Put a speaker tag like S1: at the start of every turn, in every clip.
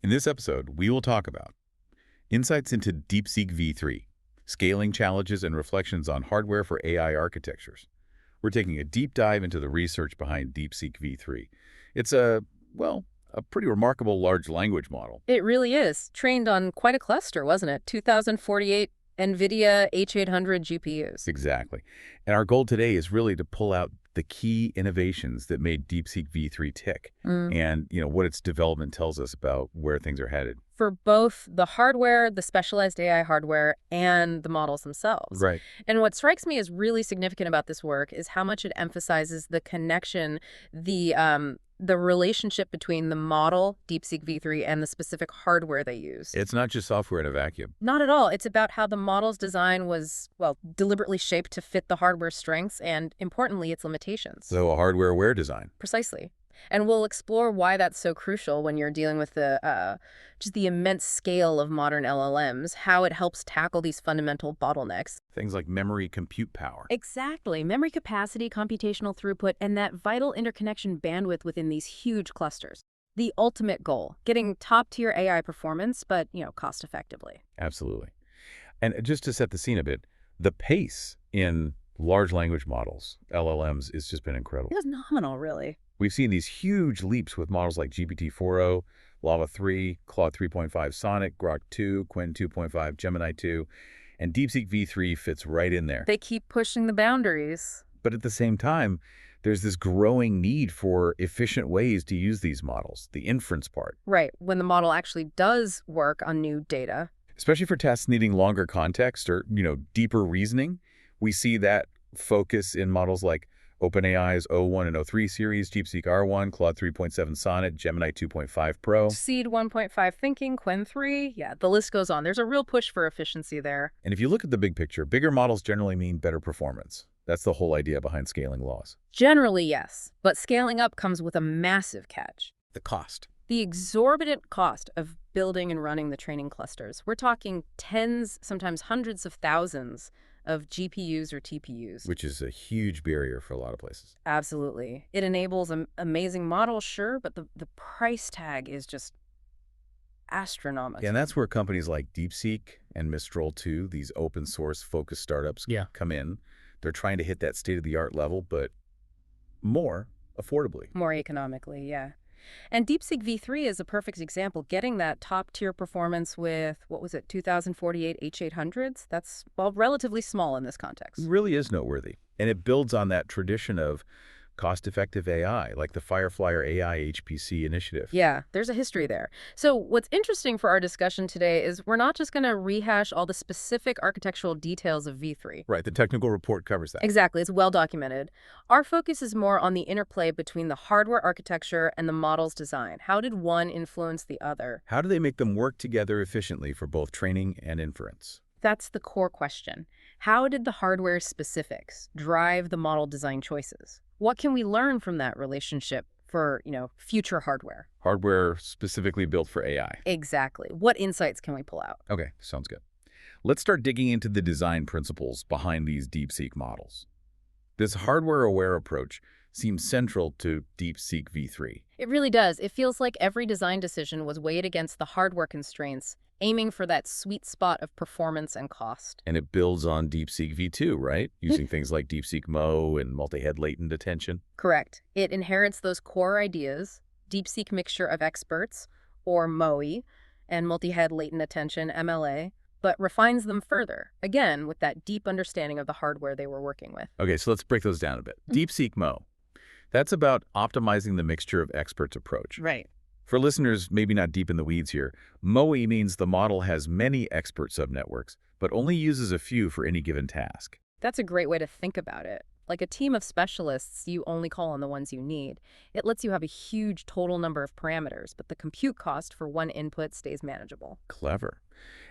S1: In this episode, we will talk about insights into DeepSeek V3, scaling challenges and reflections on hardware for AI architectures. We're taking a deep dive into the research behind DeepSeek V3. It's a pretty remarkable large language model.
S2: It really is. Trained on quite a cluster, wasn't it? 2048 NVIDIA H800 GPUs.
S1: Exactly. And our goal today is really to pull out the key innovations that made DeepSeek V3 tick and, what its development tells us about where things are headed.
S2: For both the hardware, the specialized AI hardware, and the models themselves.
S1: Right.
S2: And what strikes me as really significant about this work is how much it emphasizes the connection, the relationship between the model, DeepSeek V3, and the specific hardware they use.
S1: It's not just software in a vacuum.
S2: Not at all. It's about how the model's design was, deliberately shaped to fit the hardware's strengths and, importantly, its limitations.
S1: So a hardware-aware design.
S2: Precisely. And we'll explore why that's so crucial when you're dealing with just the immense scale of modern LLMs, how it helps tackle these fundamental bottlenecks.
S1: Things like memory compute power.
S2: Exactly. Memory capacity, computational throughput, and that vital interconnection bandwidth within these huge clusters. The ultimate goal, getting top-tier AI performance, but, cost effectively.
S1: Absolutely. And just to set the scene a bit, the pace in large language models, LLMs, has just been incredible.
S2: It was nominal, really.
S1: We've seen these huge leaps with models like GPT-4o, Llama 3, Claude 3.5 Sonnet, Grok 2, Qwen 2.5, Gemini 2, and DeepSeek V3 fits right in there.
S2: They keep pushing the boundaries.
S1: But at the same time, there's this growing need for efficient ways to use these models, the inference part.
S2: Right, when the model actually does work on new data.
S1: Especially for tasks needing longer context or, deeper reasoning, we see that focus in models like OpenAI's O1 and O3 series, DeepSeek R1, Claude 3.7 Sonnet, Gemini 2.5 Pro.
S2: Seed 1.5 Thinking, Qwen 3. Yeah, the list goes on. There's a real push for efficiency there.
S1: And if you look at the big picture, bigger models generally mean better performance. That's the whole idea behind scaling laws.
S2: Generally, yes. But scaling up comes with a massive catch.
S1: The cost.
S2: The exorbitant cost of building and running the training clusters. We're talking tens, sometimes hundreds of thousands of GPUs or TPUs.
S1: Which is a huge barrier for a lot of places.
S2: Absolutely. It enables an amazing model, sure, but the price tag is just astronomical.
S1: Yeah, and that's where companies like DeepSeek and Mistral 2, these open source focused startups, come in. They're trying to hit that state-of-the-art level, but more affordably.
S2: More economically, yeah. And DeepSeek V3 is a perfect example, getting that top-tier performance with, 2048 H800s? That's, relatively small in this context.
S1: It really is noteworthy. And it builds on that tradition of cost-effective AI, like the Fireflyer AI HPC initiative.
S2: Yeah, there's a history there. So what's interesting for our discussion today is we're not just going to rehash all the specific architectural details of V3.
S1: Right, the technical report covers that.
S2: Exactly, it's well documented. Our focus is more on the interplay between the hardware architecture and the model's design. How did one influence the other?
S1: How do they make them work together efficiently for both training and inference?
S2: That's the core question. How did the hardware specifics drive the model design choices? What can we learn from that relationship for, future hardware?
S1: Hardware specifically built for AI.
S2: Exactly. What insights can we pull out?
S1: Okay, sounds good. Let's start digging into the design principles behind these DeepSeek models. This hardware-aware approach seems central to DeepSeek V3.
S2: It really does. It feels like every design decision was weighed against the hardware constraints, aiming for that sweet spot of performance and cost.
S1: And it builds on DeepSeek V2, right? Using things like DeepSeek MOE and multi-head latent attention.
S2: Correct. It inherits those core ideas, DeepSeek mixture of experts, or MOE, and multi-head latent attention, MLA, but refines them further, again, with that deep understanding of the hardware they were working with.
S1: Okay, so let's break those down a bit. DeepSeek MOE. That's about optimizing the mixture of experts approach.
S2: Right.
S1: For listeners maybe not deep in the weeds here, MOE means the model has many expert subnetworks, but only uses a few for any given task.
S2: That's a great way to think about it. Like a team of specialists, you only call on the ones you need. It lets you have a huge total number of parameters, but the compute cost for one input stays manageable.
S1: Clever.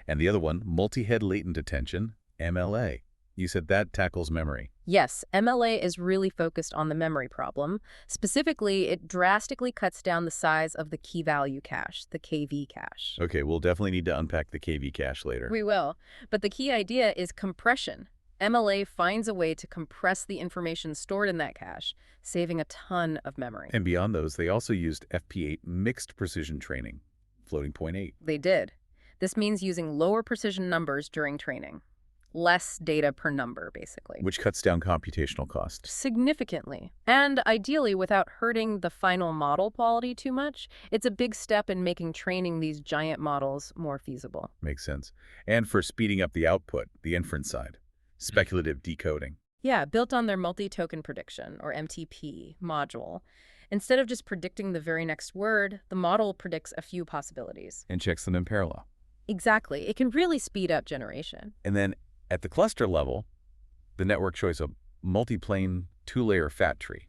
S1: And the other one, multi-head latent attention, MLA. You said that tackles memory.
S2: Yes, MLA is really focused on the memory problem. Specifically, it drastically cuts down the size of the key value cache, the KV cache.
S1: Okay, we'll definitely need to unpack the KV cache later.
S2: We will. But the key idea is compression. MLA finds a way to compress the information stored in that cache, saving a ton of memory.
S1: And beyond those, they also used FP8 mixed precision training. floating point 8.
S2: They did. This means using lower precision numbers during training. Less data per number, basically.
S1: Which cuts down computational costs.
S2: Significantly. And ideally, without hurting the final model quality too much, it's a big step in making training these giant models more feasible.
S1: Makes sense. And for speeding up the output, the inference side. Speculative decoding.
S2: Yeah, built on their multi-token prediction, or MTP, module. Instead of just predicting the very next word, the model predicts a few possibilities.
S1: And checks them in parallel.
S2: Exactly. It can really speed up generation.
S1: And then at the cluster level, the network shows a multiplane two-layer fat tree.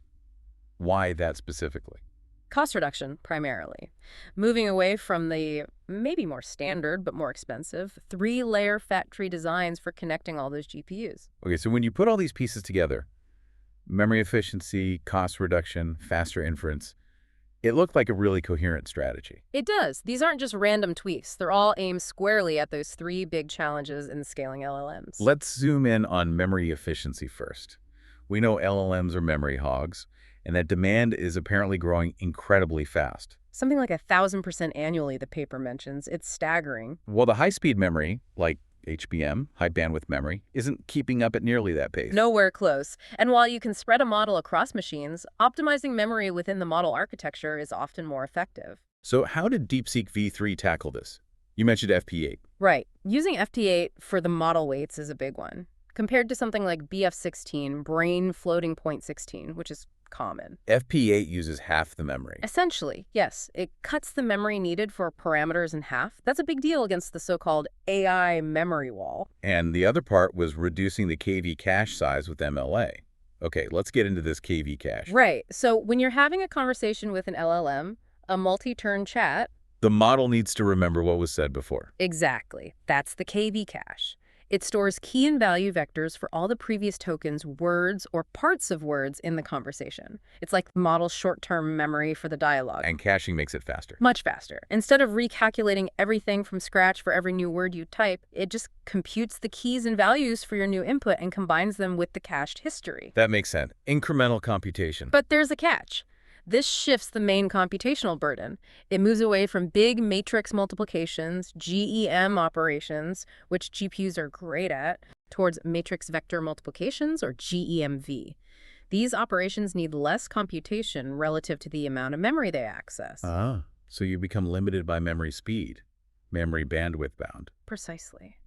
S1: Why that specifically?
S2: Cost reduction, primarily. Moving away from the maybe more standard but more expensive 3-layer fat tree designs for connecting all those GPUs.
S1: Okay, so when you put all these pieces together, memory efficiency, cost reduction, faster inference, it looked like a really coherent strategy.
S2: It does. These aren't just random tweaks. They're all aimed squarely at those 3 big challenges in scaling LLMs.
S1: Let's zoom in on memory efficiency first. We know LLMs are memory hogs, and that demand is apparently growing incredibly fast.
S2: Something like 1,000% annually, the paper mentions. It's staggering.
S1: Well, the high-speed memory, like HBM, high bandwidth memory, isn't keeping up at nearly that pace.
S2: Nowhere close. And while you can spread a model across machines, optimizing memory within the model architecture is often more effective.
S1: So how did DeepSeek V3 tackle this? You mentioned FP8.
S2: Right. Using FT8 for the model weights is a big one, compared to something like BF16, brain floating point 16, which is common.
S1: FP8 uses half the memory.
S2: Essentially, yes, it cuts the memory needed for parameters in half. That's a big deal against the so-called AI memory wall.
S1: And the other part was reducing the KV cache size with MLA. Okay, let's get into this KV cache.
S2: Right. So when you're having a conversation with an LLM, a multi-turn chat.
S1: The model needs to remember what was said before.
S2: Exactly. That's the KV cache. It stores key and value vectors for all the previous tokens, words, or parts of words in the conversation. It's like the model's short-term memory for the dialogue.
S1: And caching makes it faster.
S2: Much faster. Instead of recalculating everything from scratch for every new word you type, it just computes the keys and values for your new input and combines them with the cached history.
S1: That makes sense. Incremental computation.
S2: But there's a catch. This shifts the main computational burden. It moves away from big matrix multiplications, GEM operations, which GPUs are great at, towards matrix vector multiplications, or GEMV. These operations need less computation relative to the amount of memory they access.
S1: So you become limited by memory speed, memory bandwidth bound.
S2: Precisely.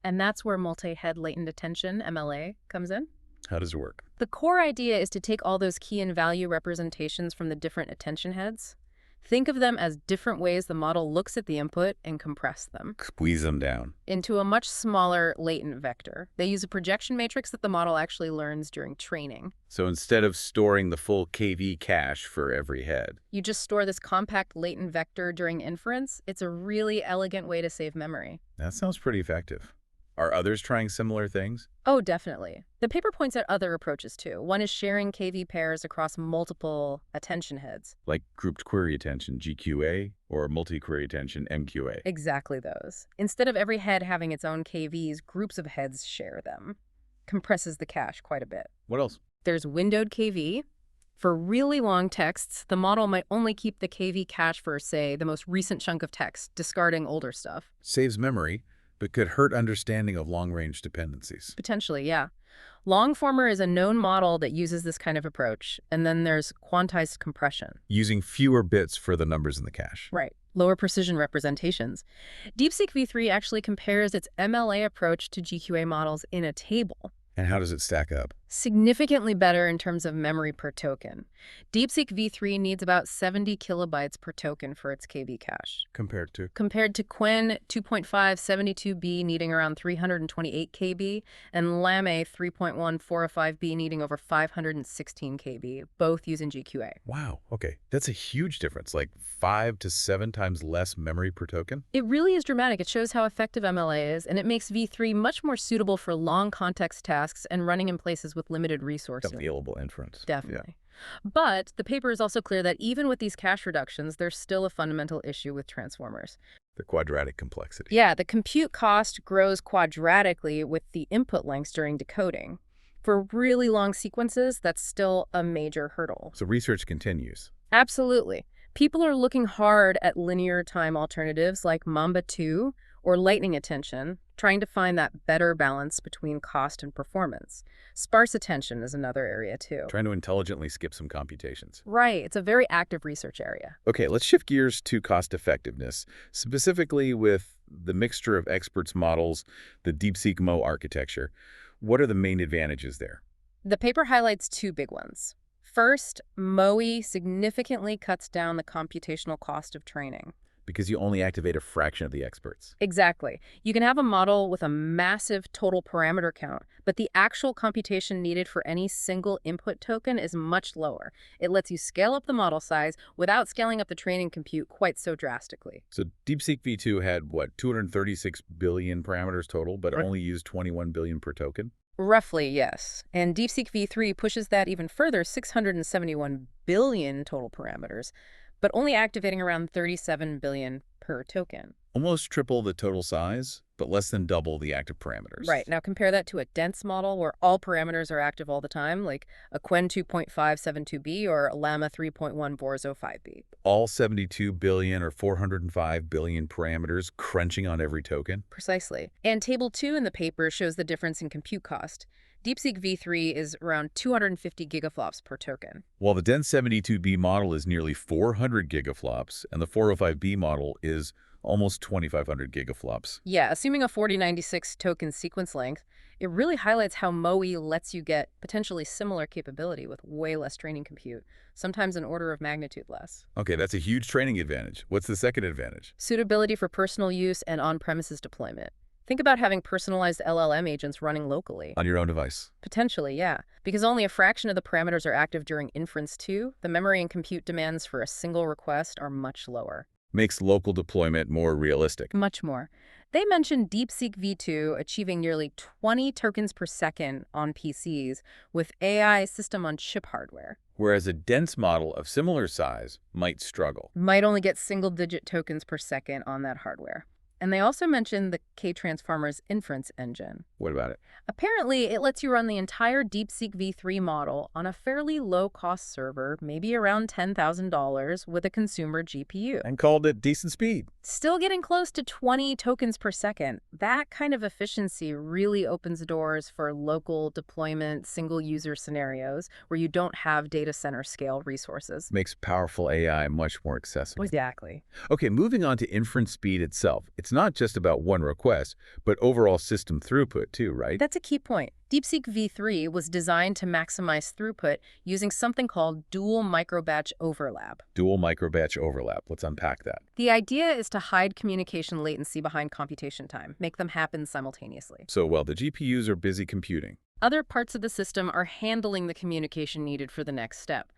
S2: And that's where multi-head latent attention, MLA, comes in.
S1: How does it work?
S2: The core idea is to take all those key and value representations from the different attention heads. Think of them as different ways the model looks at the input and compress them.
S1: Squeeze them down.
S2: Into a much smaller latent vector. They use a projection matrix that the model actually learns during training.
S1: So instead of storing the full KV cache for every head,
S2: you just store this compact latent vector during inference. It's a really elegant way to save memory.
S1: That sounds pretty effective. Are others trying similar things?
S2: Oh, definitely. The paper points out other approaches, too. One is sharing KV pairs across multiple attention heads.
S1: Like grouped query attention, GQA, or multi-query attention, MQA.
S2: Exactly those. Instead of every head having its own KVs, groups of heads share them. Compresses the cache quite a bit.
S1: What else?
S2: There's windowed KV. For really long texts, the model might only keep the KV cache for, say, the most recent chunk of text, discarding older stuff.
S1: Saves memory, but could hurt understanding of long-range dependencies.
S2: Potentially, yeah. Longformer is a known model that uses this kind of approach, and then there's quantized compression.
S1: Using fewer bits for the numbers in the cache.
S2: Right. Lower precision representations. DeepSeek V3 actually compares its MLA approach to GQA models in a table.
S1: And how does it stack up?
S2: Significantly better in terms of memory per token. DeepSeek V3 needs about 70 kilobytes per token for its KV cache.
S1: Compared to
S2: Qwen 2.572B needing around 328 KB, and Llama 3.145B needing over 516 KB, both using GQA.
S1: Wow, okay. That's a huge difference, like 5 to 7 times less memory per token?
S2: It really is dramatic. It shows how effective MLA is, and it makes V3 much more suitable for long context tasks and running in places with limited resources.
S1: Available inference.
S2: Definitely. Yeah. But the paper is also clear that even with these cache reductions, there's still a fundamental issue with transformers.
S1: The quadratic complexity.
S2: Yeah, the compute cost grows quadratically with the input lengths during decoding. For really long sequences, that's still a major hurdle.
S1: So research continues.
S2: Absolutely. People are looking hard at linear time alternatives like Mamba 2 or lightning attention, trying to find that better balance between cost and performance. Sparse attention is another area too.
S1: Trying to intelligently skip some computations.
S2: Right, it's a very active research area.
S1: Okay, let's shift gears to cost effectiveness, specifically with the mixture of experts models, the DeepSeek MOE architecture. What are the main advantages there?
S2: The paper highlights two big ones. First, MOE significantly cuts down the computational cost of training.
S1: Because you only activate a fraction of the experts.
S2: Exactly. You can have a model with a massive total parameter count, but the actual computation needed for any single input token is much lower. It lets you scale up the model size without scaling up the training compute quite so drastically.
S1: So DeepSeek V2 had, what, 236 billion parameters total, but only used 21 billion per token?
S2: Roughly, yes. And DeepSeek V3 pushes that even further, 671 billion total parameters, but only activating around 37 billion per token.
S1: Almost triple the total size, but less than double the active parameters.
S2: Right. Now compare that to a dense model where all parameters are active all the time, like a Qwen 2.572b or a Llama 3.1 Borzo 5b.
S1: All 72 billion or 405 billion parameters crunching on every token?
S2: Precisely. And Table 2 in the paper shows the difference in compute cost. DeepSeek V3 is around 250 gigaflops per token.
S1: While the dense 72B model is nearly 400 gigaflops, and the 405B model is almost 2,500 gigaflops.
S2: Yeah, assuming a 4096 token sequence length, it really highlights how MOE lets you get potentially similar capability with way less training compute, sometimes an order of magnitude less.
S1: Okay, that's a huge training advantage. What's the second advantage?
S2: Suitability for personal use and on-premises deployment. Think about having personalized LLM agents running locally.
S1: On your own device.
S2: Potentially, yeah. Because only a fraction of the parameters are active during Inference 2, the memory and compute demands for a single request are much lower.
S1: Makes local deployment more realistic.
S2: Much more. They mentioned DeepSeek V2 achieving nearly 20 tokens per second on PCs with AI system-on-chip hardware.
S1: Whereas a dense model of similar size might struggle.
S2: Might only get single-digit tokens per second on that hardware. And they also mentioned the K-Transformer's inference engine.
S1: What about it?
S2: Apparently, it lets you run the entire DeepSeek V3 model on a fairly low-cost server, maybe around $10,000, with a consumer GPU.
S1: And called it decent speed.
S2: Still getting close to 20 tokens per second. That kind of efficiency really opens doors for local deployment, single-user scenarios where you don't have data center scale resources.
S1: Makes powerful AI much more accessible.
S2: Exactly.
S1: Okay, moving on to inference speed itself. It's not just about one request, but overall system throughput too, right?
S2: That's a key point. DeepSeek V3 was designed to maximize throughput using something called dual microbatch overlap.
S1: Dual microbatch overlap. Let's unpack that.
S2: The idea is to hide communication latency behind computation time, make them happen simultaneously.
S1: So while the GPUs are busy computing,
S2: other parts of the system are handling the communication needed for the next step.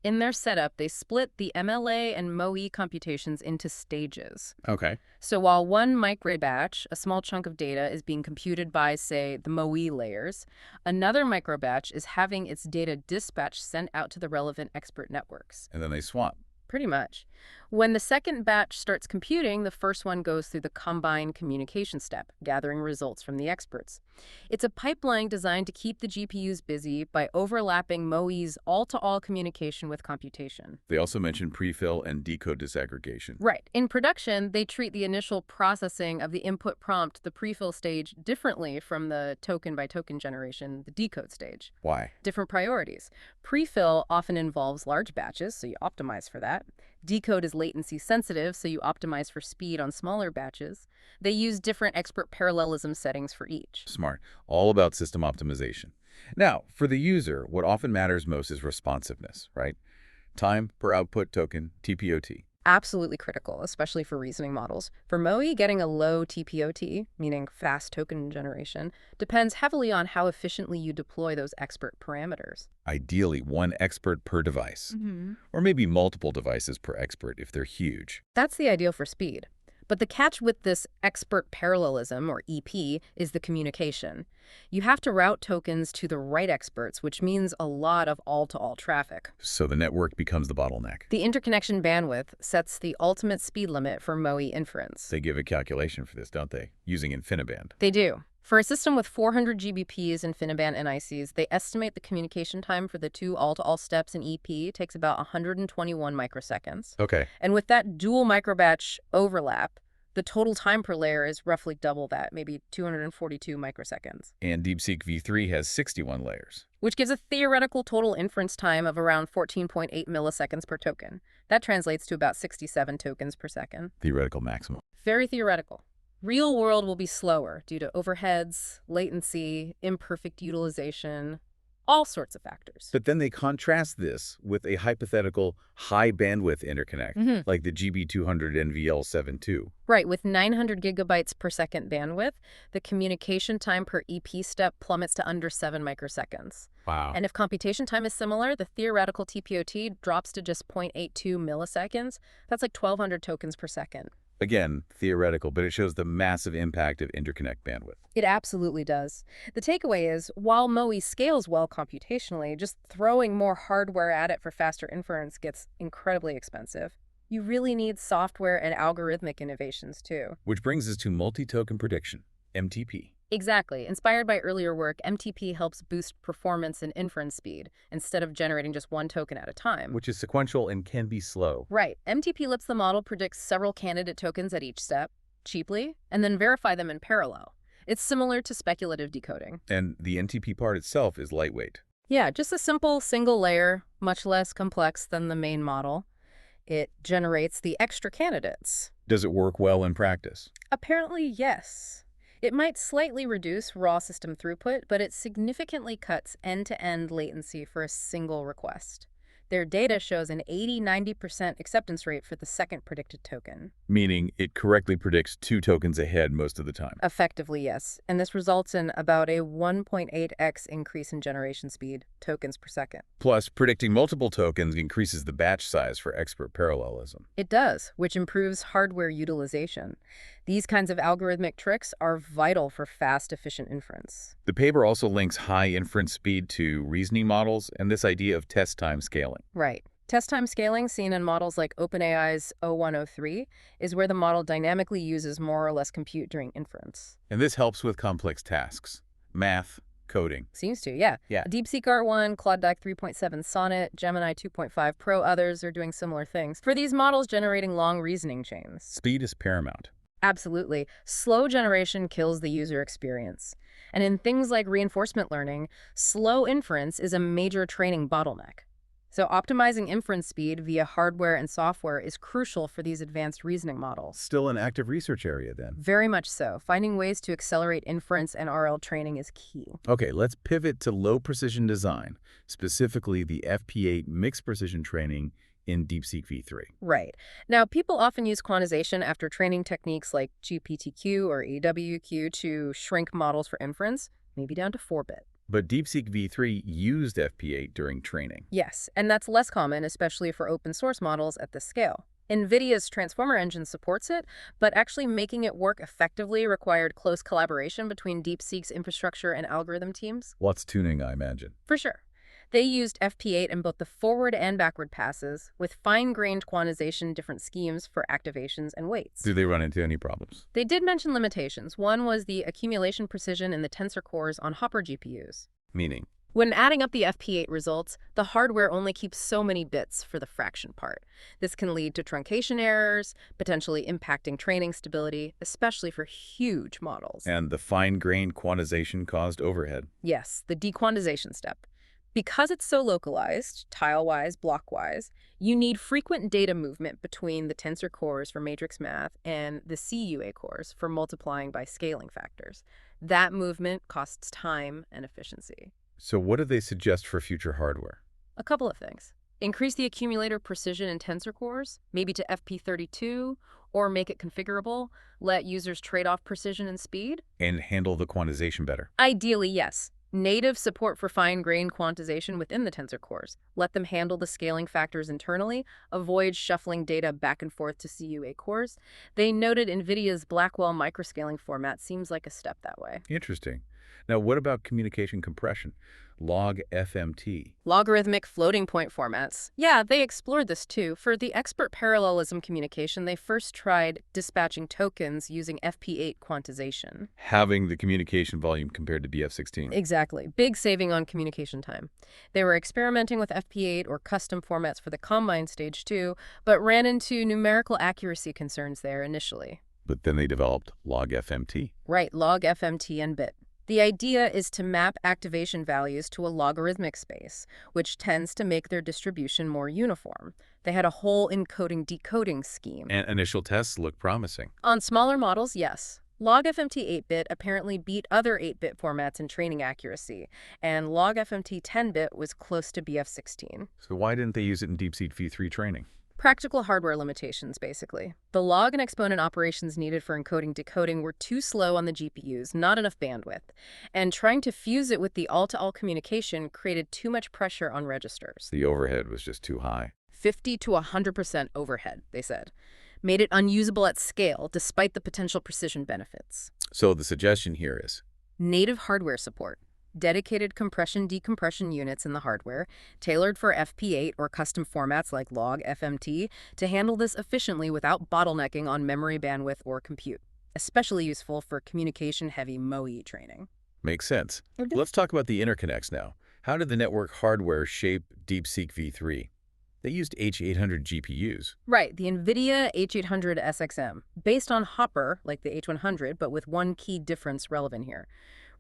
S2: In their setup, they split the MLA and MOE computations into stages.
S1: Okay.
S2: So while one microbatch, a small chunk of data, is being computed by, say, the MOE layers, another microbatch is having its data dispatched sent out to the relevant expert networks.
S1: And then they swap.
S2: Pretty much. When the second batch starts computing, the first one goes through the combined communication step, gathering results from the experts. It's a pipeline designed to keep the GPUs busy by overlapping MOE's all-to-all communication with computation.
S1: They also mentioned prefill and decode disaggregation.
S2: Right. In production, they treat the initial processing of the input prompt, the prefill stage, differently from the token-by-token generation, the decode stage.
S1: Why?
S2: Different priorities. Prefill often involves large batches, so you optimize for that. Decode is latency sensitive, so you optimize for speed on smaller batches. They use different expert parallelism settings for each.
S1: Smart. All about system optimization. Now, for the user, what often matters most is responsiveness, right? Time per output token, TPOT.
S2: Absolutely critical, especially for reasoning models. For MOE, getting a low TPOT, meaning fast token generation, depends heavily on how efficiently you deploy those expert parameters.
S1: Ideally, one expert per device. Or maybe multiple devices per expert if they're huge.
S2: That's the ideal for speed. But the catch with this expert parallelism, or EP, is the communication. You have to route tokens to the right experts, which means a lot of all-to-all traffic.
S1: So the network becomes the bottleneck.
S2: The interconnection bandwidth sets the ultimate speed limit for MOE inference.
S1: They give a calculation for this, don't they? Using InfiniBand.
S2: They do. For a system with 400 GBPs and InfiniBand NICs, they estimate the communication time for the two all-to-all steps in EP takes about 121 microseconds.
S1: Okay.
S2: And with that dual microbatch overlap, the total time per layer is roughly double that, maybe 242 microseconds.
S1: And DeepSeek V3 has 61 layers.
S2: Which gives a theoretical total inference time of around 14.8 milliseconds per token. That translates to about 67 tokens per second.
S1: Theoretical maximum.
S2: Very theoretical. Real world will be slower due to overheads, latency, imperfect utilization, all sorts of factors.
S1: But then they contrast this with a hypothetical high-bandwidth interconnect, like the GB200 NVL72.
S2: Right, with 900 gigabytes per second bandwidth, the communication time per EP step plummets to under 7 microseconds.
S1: Wow.
S2: And if computation time is similar, the theoretical TPOT drops to just 0.82 milliseconds. That's like 1,200 tokens per second.
S1: Again, theoretical, but it shows the massive impact of interconnect bandwidth.
S2: It absolutely does. The takeaway is, while MOE scales well computationally, just throwing more hardware at it for faster inference gets incredibly expensive. You really need software and algorithmic innovations, too.
S1: Which brings us to multi-token prediction, MTP.
S2: Exactly. Inspired by earlier work, MTP helps boost performance and inference speed instead of generating just one token at a time.
S1: Which is sequential and can be slow.
S2: Right. MTP lets the model predict several candidate tokens at each step, cheaply, and then verify them in parallel. It's similar to speculative decoding.
S1: And the NTP part itself is lightweight.
S2: Yeah, just a simple single layer, much less complex than the main model. It generates the extra candidates.
S1: Does it work well in practice?
S2: Apparently, yes. It might slightly reduce raw system throughput, but it significantly cuts end-to-end latency for a single request. Their data shows an 80–90% acceptance rate for the second predicted token.
S1: Meaning it correctly predicts 2 tokens ahead most of the time.
S2: Effectively, yes. And this results in about a 1.8x increase in generation speed, tokens per second.
S1: Plus, predicting multiple tokens increases the batch size for expert parallelism.
S2: It does, which improves hardware utilization. These kinds of algorithmic tricks are vital for fast, efficient inference.
S1: The paper also links high inference speed to reasoning models and this idea of test time scaling.
S2: Right. Test time scaling, seen in models like OpenAI's O103, is where the model dynamically uses more or less compute during inference.
S1: And this helps with complex tasks. Math, coding.
S2: Seems to, yeah.
S1: Yeah.
S2: DeepSeek R1, Claude 3.7 Sonnet, Gemini 2.5 Pro, others are doing similar things. For these models generating long reasoning chains.
S1: Speed is paramount.
S2: Absolutely. Slow generation kills the user experience. And in things like reinforcement learning, slow inference is a major training bottleneck. So optimizing inference speed via hardware and software is crucial for these advanced reasoning models.
S1: Still an active research area then.
S2: Very much so. Finding ways to accelerate inference and RL training is key.
S1: Okay, let's pivot to low precision design, specifically the FP8 mixed precision training in DeepSeek V3.
S2: Right. Now, people often use quantization after training techniques like GPTQ or AWQ to shrink models for inference, maybe down to 4-bit.
S1: But DeepSeek V3 used FP8 during training.
S2: Yes, and that's less common, especially for open source models at this scale. NVIDIA's Transformer engine supports it, but actually making it work effectively required close collaboration between DeepSeek's infrastructure and algorithm teams.
S1: Lots of tuning, I imagine.
S2: For sure. They used FP8 in both the forward and backward passes, with fine-grained quantization different schemes for activations and weights.
S1: Do they run into any problems?
S2: They did mention limitations. One was the accumulation precision in the tensor cores on Hopper GPUs.
S1: Meaning?
S2: When adding up the FP8 results, the hardware only keeps so many bits for the fraction part. This can lead to truncation errors, potentially impacting training stability, especially for huge models.
S1: And the fine-grained quantization caused overhead.
S2: Yes, the dequantization step. Because it's so localized, tile-wise, block-wise, you need frequent data movement between the tensor cores for matrix math and the CUA cores for multiplying by scaling factors. That movement costs time and efficiency.
S1: So what do they suggest for future hardware?
S2: A couple of things. Increase the accumulator precision in tensor cores, maybe to FP32, or make it configurable, let users trade off precision and speed.
S1: And handle the quantization better.
S2: Ideally, yes. Native support for fine-grained quantization within the tensor cores. Let them handle the scaling factors internally, avoid shuffling data back and forth to CUA cores. They noted NVIDIA's Blackwell microscaling format seems like a step that way.
S1: Interesting. Now, what about communication compression? Log-FMT.
S2: Logarithmic floating point formats. Yeah, they explored this too. For the expert parallelism communication, they first tried dispatching tokens using FP8 quantization.
S1: Having the communication volume compared to BF16.
S2: Exactly. Big saving on communication time. They were experimenting with FP8 or custom formats for the combine stage too, but ran into numerical accuracy concerns there initially.
S1: But then they developed Log-FMT.
S2: Right, Log-FMT and bit. The idea is to map activation values to a logarithmic space, which tends to make their distribution more uniform. They had a whole encoding-decoding scheme.
S1: And initial tests look promising.
S2: On smaller models, yes. Log-FMT 8-bit apparently beat other 8-bit formats in training accuracy, and Log-FMT 10-bit was close to BF16.
S1: So why didn't they use it in DeepSeek V3 training?
S2: Practical hardware limitations, basically. The log and exponent operations needed for encoding-decoding were too slow on the GPUs, not enough bandwidth. And trying to fuse it with the all-to-all communication created too much pressure on registers.
S1: The overhead was just too high.
S2: 50 to 100% overhead, they said. Made it unusable at scale, despite the potential precision benefits.
S1: So the suggestion here is
S2: Native hardware support. Dedicated compression-decompression units in the hardware, tailored for FP8 or custom formats like Log-FMT, to handle this efficiently without bottlenecking on memory bandwidth or compute. Especially useful for communication-heavy MOE training.
S1: makes sense. Let's talk about the interconnects now. How did the network hardware shape DeepSeek V3? They used H800 GPUs.
S2: Right, the NVIDIA H800 SXM, based on Hopper, like the H100, but with one key difference relevant here.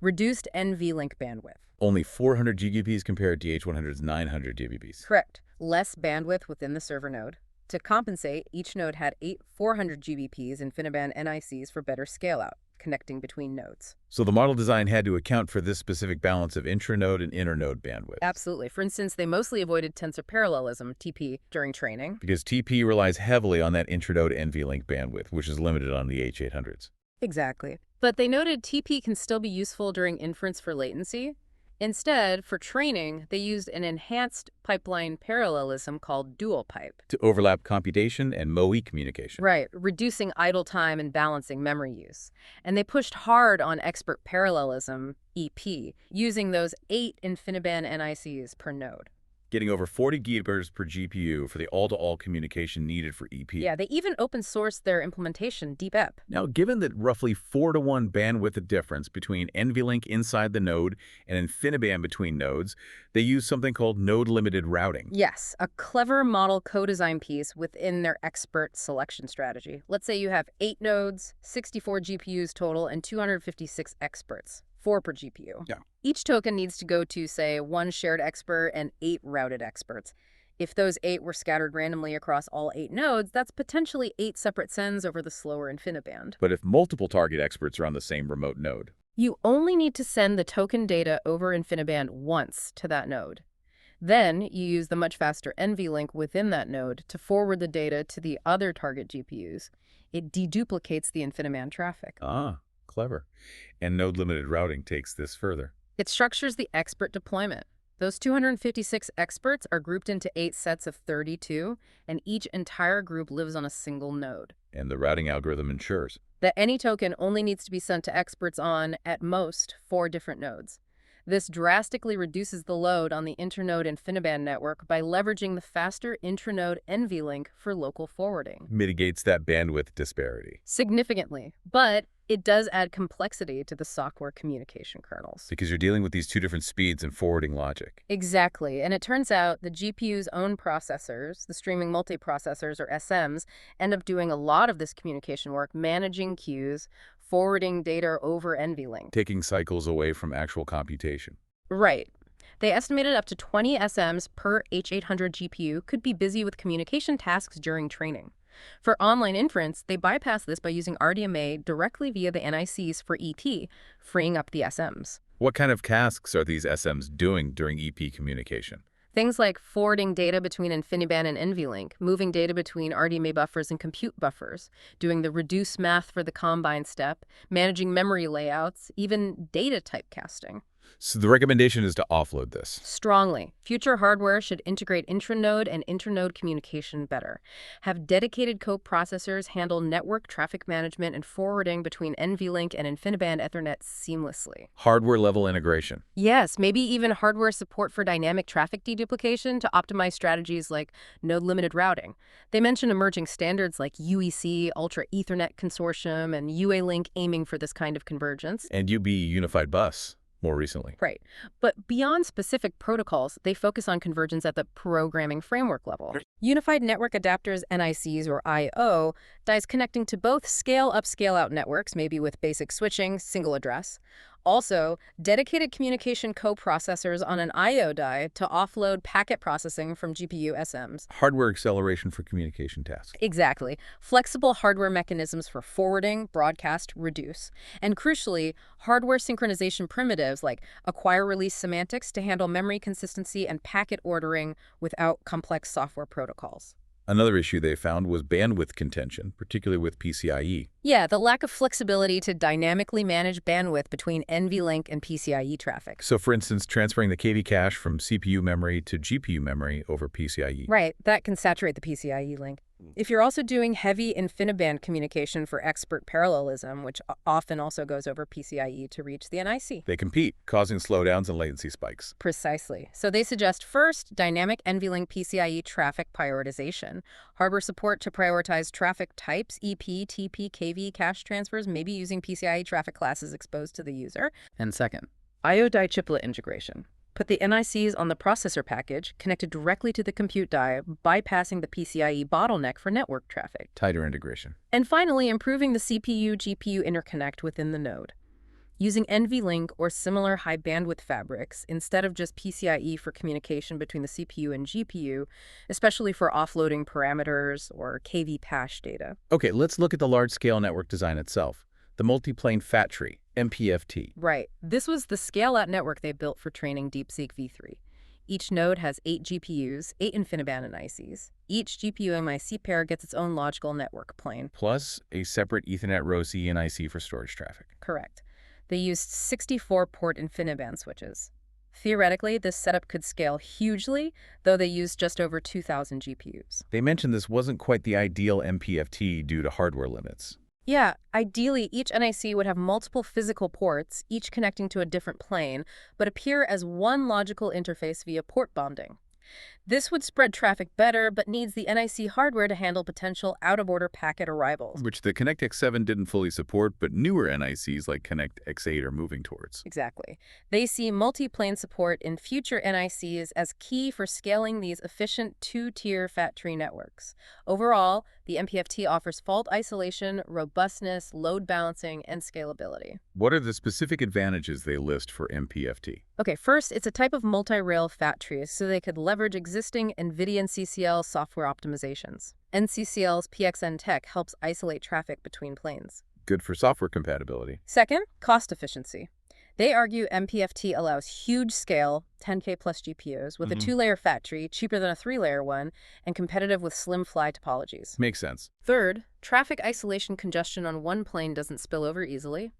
S2: Reduced NVLink bandwidth.
S1: Only 400 GBps compared to H100's 900 GBps.
S2: Correct. Less bandwidth within the server node. To compensate, each node had 8 400 GBps InfiniBand NICs for better scale-out, connecting between nodes.
S1: So the model design had to account for this specific balance of intranode and internode bandwidth.
S2: Absolutely. For instance, they mostly avoided tensor parallelism, TP, during training.
S1: Because TP relies heavily on that intranode NVLink bandwidth, which is limited on the H800s.
S2: Exactly. But they noted TP can still be useful during inference for latency. Instead, for training, they used an enhanced pipeline parallelism called dual pipe.
S1: To overlap computation and MOE communication.
S2: Right, reducing idle time and balancing memory use. And they pushed hard on expert parallelism, EP, using those 8 InfiniBand NICs per node.
S1: Getting over 40 GB per GPU for the all-to-all communication needed for EP.
S2: Yeah, they even open-sourced their implementation, DeepEP.
S1: Now, given that roughly 4-to-1 bandwidth difference between NVLink inside the node and InfiniBand between nodes, they use something called node-limited routing.
S2: Yes, a clever model co-design piece within their expert selection strategy. Let's say you have 8 nodes, 64 GPUs total, and 256 experts. 4 per GPU.
S1: Yeah.
S2: Each token needs to go to, say, 1 shared expert and 8 routed experts. If those 8 were scattered randomly across all 8 nodes, that's potentially 8 separate sends over the slower InfiniBand.
S1: But if multiple target experts are on the same remote node,
S2: you only need to send the token data over InfiniBand once to that node. Then you use the much faster NVLink within that node to forward the data to the other target GPUs. It deduplicates the InfiniBand traffic.
S1: Ah, clever. And node-limited routing takes this further.
S2: It structures the expert deployment. Those 256 experts are grouped into 8 sets of 32, and each entire group lives on a single node.
S1: And the routing algorithm ensures
S2: that any token only needs to be sent to experts on, at most, 4 different nodes. This drastically reduces the load on the internode InfiniBand network by leveraging the faster intranode NVLink for local forwarding.
S1: mitigates that bandwidth disparity.
S2: Significantly, but it does add complexity to the software communication kernels.
S1: Because you're dealing with these 2 different speeds and forwarding logic.
S2: Exactly, and it turns out the GPU's own processors, the streaming multiprocessors or SMs, end up doing a lot of this communication work, managing queues, forwarding data over NVLink.
S1: Taking cycles away from actual computation.
S2: Right. They estimated up to 20 SMs per H800 GPU could be busy with communication tasks during training. For online inference, they bypass this by using RDMA directly via the NICs for EP, freeing up the SMs.
S1: What kind of tasks are these SMs doing during EP communication?
S2: Things like forwarding data between InfiniBand and NVLink, moving data between RDMA buffers and compute buffers, doing the reduce math for the combine step, managing memory layouts, even data typecasting.
S1: So the recommendation is to offload this.
S2: Strongly. Future hardware should integrate intranode and internode communication better. Have dedicated co-processors handle network traffic management and forwarding between NVLink and InfiniBand Ethernet seamlessly.
S1: Hardware-level integration.
S2: Yes, maybe even hardware support for dynamic traffic deduplication to optimize strategies like node-limited routing. They mention emerging standards like UEC, Ultra Ethernet Consortium, and UA-Link aiming for this kind of convergence.
S1: And UB Unified Bus, more recently.
S2: Right. But beyond specific protocols, they focus on convergence at the programming framework level. Unified Network Adapters, NICs, or I/O, dies connecting to both scale-up, scale-out networks, maybe with basic switching, single address. Also, dedicated communication co-processors on an I/O die to offload packet processing from GPU SMs.
S1: Hardware acceleration for communication tasks.
S2: Exactly. Flexible hardware mechanisms for forwarding, broadcast, reduce. And crucially, hardware synchronization primitives like acquire-release semantics to handle memory consistency and packet ordering without complex software protocols.
S1: Another issue they found was bandwidth contention, particularly with PCIe.
S2: Yeah, the lack of flexibility to dynamically manage bandwidth between NVLink and PCIe traffic.
S1: So for instance, transferring the KV cache from CPU memory to GPU memory over PCIe.
S2: Right, that can saturate the PCIe link. If you're also doing heavy InfiniBand communication for expert parallelism, which often also goes over PCIe to reach the NIC.
S1: They compete, causing slowdowns and latency spikes.
S2: Precisely. So they suggest first, dynamic NVLink PCIe traffic prioritization, hardware support to prioritize traffic types, EP, TP, KV, cache transfers, maybe using PCIe traffic classes exposed to the user. And second, I/O die chiplet integration. Put the NICs on the processor package, connected directly to the compute die, bypassing the PCIe bottleneck for network traffic.
S1: Tighter integration.
S2: And finally, improving the CPU-GPU interconnect within the node. Using NVLink or similar high-bandwidth fabrics instead of just PCIe for communication between the CPU and GPU, especially for offloading parameters or KV cache data.
S1: Okay, let's look at the large-scale network design itself. The multiplane fat tree, MPFT.
S2: Right. This was the scale-out network they built for training DeepSeek V3. Each node has 8 GPUs, 8 InfiniBand NICs. Each GPU-MIC pair gets its own logical network plane.
S1: Plus a separate Ethernet row C NIC for storage traffic.
S2: Correct. They used 64-port InfiniBand switches. Theoretically, this setup could scale hugely, though they used just over 2,000 GPUs.
S1: They mentioned this wasn't quite the ideal MPFT due to hardware limits.
S2: Yeah, ideally, each NIC would have multiple physical ports, each connecting to a different plane, but appear as one logical interface via port bonding. This would spread traffic better, but needs the NIC hardware to handle potential out-of-order packet arrivals.
S1: Which the Connect X7 didn't fully support, but newer NICs like Connect X8 are moving towards.
S2: Exactly. They see multiplane support in future NICs as key for scaling these efficient two-tier fat tree networks. Overall, the MPFT offers fault isolation, robustness, load balancing, and scalability.
S1: What are the specific advantages they list for MPFT?
S2: Okay, first, it's a type of multi-rail fat tree, so they could leverage existing NVIDIA NCCL software optimizations. NCCL's PXN tech helps isolate traffic between planes.
S1: Good for software compatibility.
S2: Second, cost efficiency. They argue MPFT allows huge scale, 10K plus GPUs, with a 2-layer fat tree, cheaper than a 3-layer one, and competitive with slim fly topologies.
S1: Makes sense.
S2: Third, traffic isolation congestion on one plane doesn't spill over easily.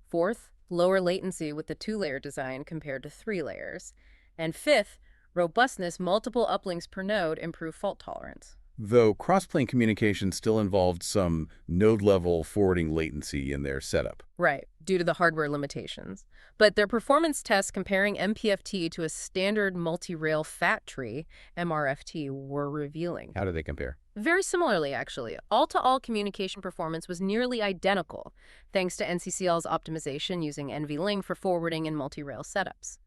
S2: Fourth, lower latency with the 2-layer design compared to 3 layers. And fifth, robustness, multiple uplinks per node improve fault tolerance.
S1: Though cross-plane communication still involved some node-level forwarding latency in their setup.
S2: Right, due to the hardware limitations. But their performance tests comparing MPFT to a standard multi-rail fat tree, MRFT, were revealing.
S1: How do they compare?
S2: Very similarly, actually. All-to-all communication performance was nearly identical, thanks to NCCL's optimization using NVLink for forwarding in multi-rail setups.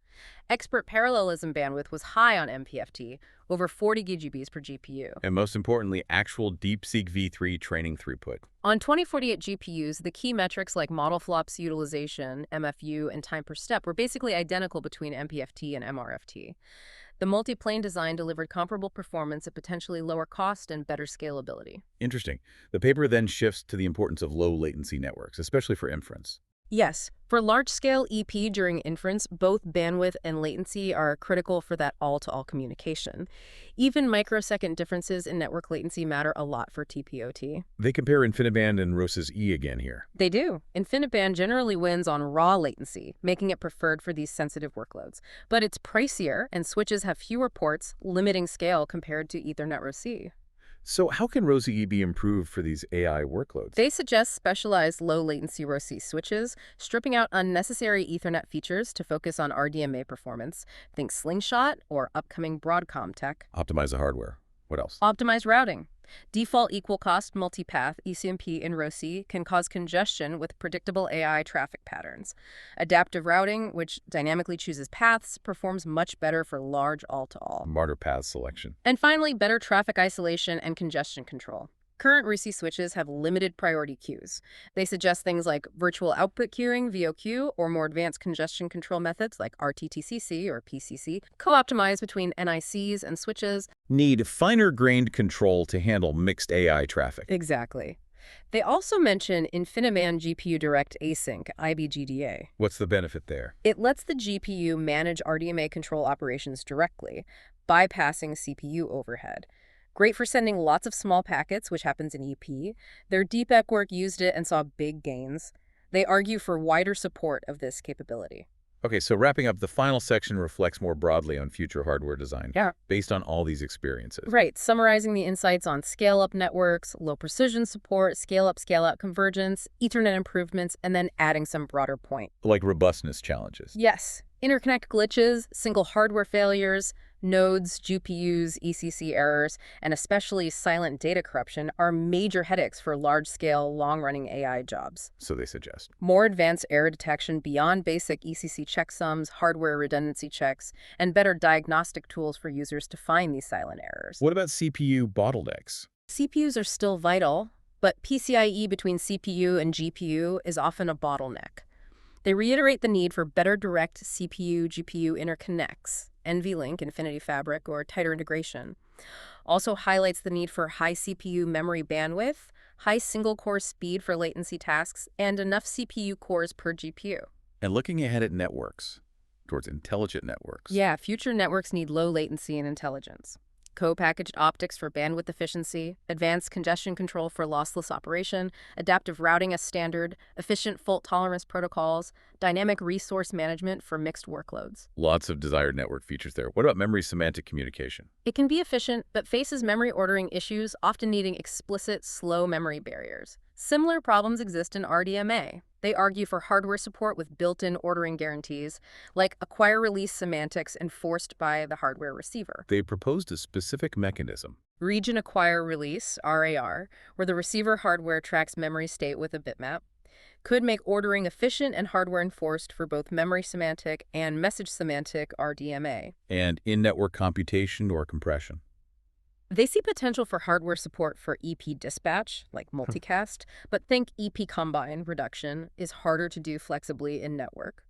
S2: Expert parallelism bandwidth was high on MPFT, over 40 GBs per GPU.
S1: And most importantly, actual DeepSeek V3 training throughput.
S2: On 2048 GPUs, the key metrics like model flops utilization, MFU, and time per step were basically identical between MPFT and MRFT. The multi-plane design delivered comparable performance at potentially lower cost and better scalability.
S1: Interesting. The paper then shifts to the importance of low-latency networks, especially for inference.
S2: Yes, for large-scale EP during inference, both bandwidth and latency are critical for that all-to-all communication. Even microsecond differences in network latency matter a lot for TPOT.
S1: They compare InfiniBand and ROSA's E again here.
S2: They do. InfiniBand generally wins on raw latency, making it preferred for these sensitive workloads. But it's pricier, and switches have fewer ports, limiting scale compared to Ethernet ROC.
S1: So how can ROSA E be improved for these AI workloads?
S2: They suggest specialized low-latency ROC switches, stripping out unnecessary Ethernet features to focus on RDMA performance. Think Slingshot or upcoming Broadcom tech.
S1: Optimize the hardware. What else?
S2: Optimized routing. Default equal cost multipath ECMP in ROC can cause congestion with predictable AI traffic patterns. Adaptive routing, which dynamically chooses paths, performs much better for large all-to-all.
S1: Smarter path selection.
S2: And finally, better traffic isolation and congestion control. Current RISI switches have limited priority queues. They suggest things like virtual output queuing, VOQ, or more advanced congestion control methods like RTTCC or PCC, co-optimized between NICs and switches.
S1: Need finer-grained control to handle mixed AI traffic.
S2: Exactly. They also mention InfiniBand GPU Direct Async, IBGDA.
S1: What's the benefit there?
S2: It lets the GPU manage RDMA control operations directly, bypassing CPU overhead. Great for sending lots of small packets, which happens in EP. Their DeepSeek work used it and saw big gains. They argue for wider support of this capability.
S1: Okay, so wrapping up, the final section reflects more broadly on future hardware design.
S2: Yeah.
S1: Based on all these experiences.
S2: Right, summarizing the insights on scale-up networks, low-precision support, scale-up, scale-out convergence, Ethernet improvements, and then adding some broader point.
S1: Like robustness challenges.
S2: Yes, interconnect glitches, single hardware failures, nodes, GPUs, ECC errors, and especially silent data corruption are major headaches for large-scale, long-running AI jobs.
S1: So they suggest.
S2: More advanced error detection beyond basic ECC checksums, hardware redundancy checks, and better diagnostic tools for users to find these silent errors.
S1: What about CPU bottlenecks?
S2: CPUs are still vital, but PCIe between CPU and GPU is often a bottleneck. They reiterate the need for better direct CPU-GPU interconnects, NVLink, Infinity Fabric, or tighter integration. Also highlights the need for high CPU memory bandwidth, high single-core speed for latency tasks, and enough CPU cores per GPU.
S1: And looking ahead at networks, towards intelligent networks.
S2: Yeah, future networks need low latency and intelligence. Co-packaged optics for bandwidth efficiency, advanced congestion control for lossless operation, adaptive routing as standard, efficient fault tolerance protocols, dynamic resource management for mixed workloads.
S1: Lots of desired network features there. What about memory-semantic communication?
S2: It can be efficient, but faces memory ordering issues, often needing explicit slow memory barriers. Similar problems exist in RDMA. They argue for hardware support with built-in ordering guarantees, like acquire-release semantics enforced by the hardware receiver.
S1: They proposed a specific mechanism.
S2: Region acquire-release, RAR, where the receiver hardware tracks memory state with a bitmap, could make ordering efficient and hardware enforced for both memory semantic and message semantic RDMA.
S1: And in-network computation or compression.
S2: They see potential for hardware support for EP dispatch, like multicast, but think EP combine reduction is harder to do flexibly in network.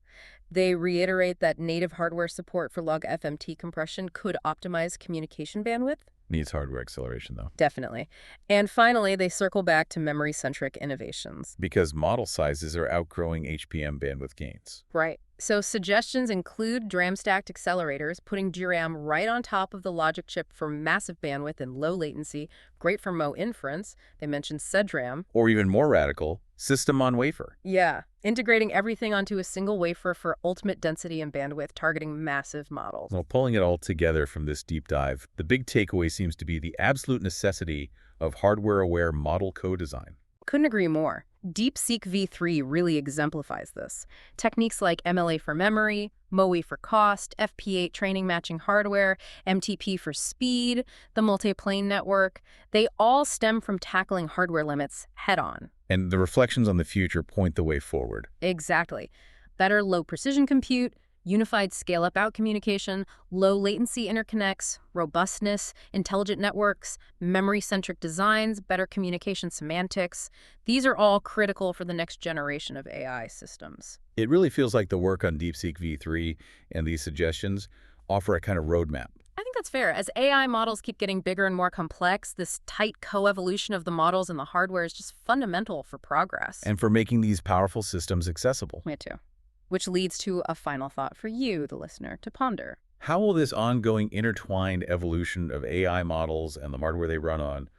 S2: They reiterate that native hardware support for Log-FMT compression could optimize communication bandwidth.
S1: Needs hardware acceleration, though.
S2: Definitely. And finally, they circle back to memory-centric innovations.
S1: Because model sizes are outgrowing HPM bandwidth gains.
S2: Right. So suggestions include DRAM-stacked accelerators, putting DRAM right on top of the logic chip for massive bandwidth and low latency, great for MO inference. They mentioned SEDRAM.
S1: Or even more radical, system on wafer.
S2: Yeah, integrating everything onto a single wafer for ultimate density and bandwidth, targeting massive models.
S1: Well, pulling it all together from this deep dive, the big takeaway seems to be the absolute necessity of hardware-aware model co-design.
S2: Couldn't agree more. DeepSeek V3 really exemplifies this. Techniques like MLA for memory, MOE for cost, FP8 training matching hardware, MTP for speed, the multiplane network, they all stem from tackling hardware limits head-on.
S1: And the reflections on the future point the way forward.
S2: Exactly. Better low-precision compute, unified scale-up-out communication, low-latency interconnects, robustness, intelligent networks, memory-centric designs, better communication semantics. These are all critical for the next generation of AI systems.
S1: It really feels like the work on DeepSeek V3 and these suggestions offer a kind of roadmap.
S2: I think that's fair. As AI models keep getting bigger and more complex, this tight coevolution of the models and the hardware is just fundamental for progress.
S1: And for making these powerful systems accessible.
S2: Me too. Which leads to a final thought for you, the listener, to ponder.
S1: How will this ongoing intertwined evolution of AI models and the hardware they run on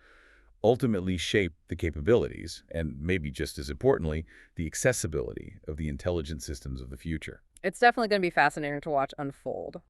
S1: ultimately shape the capabilities, and maybe just as importantly, the accessibility of the intelligent systems of the future?
S2: It's definitely going to be fascinating to watch unfold.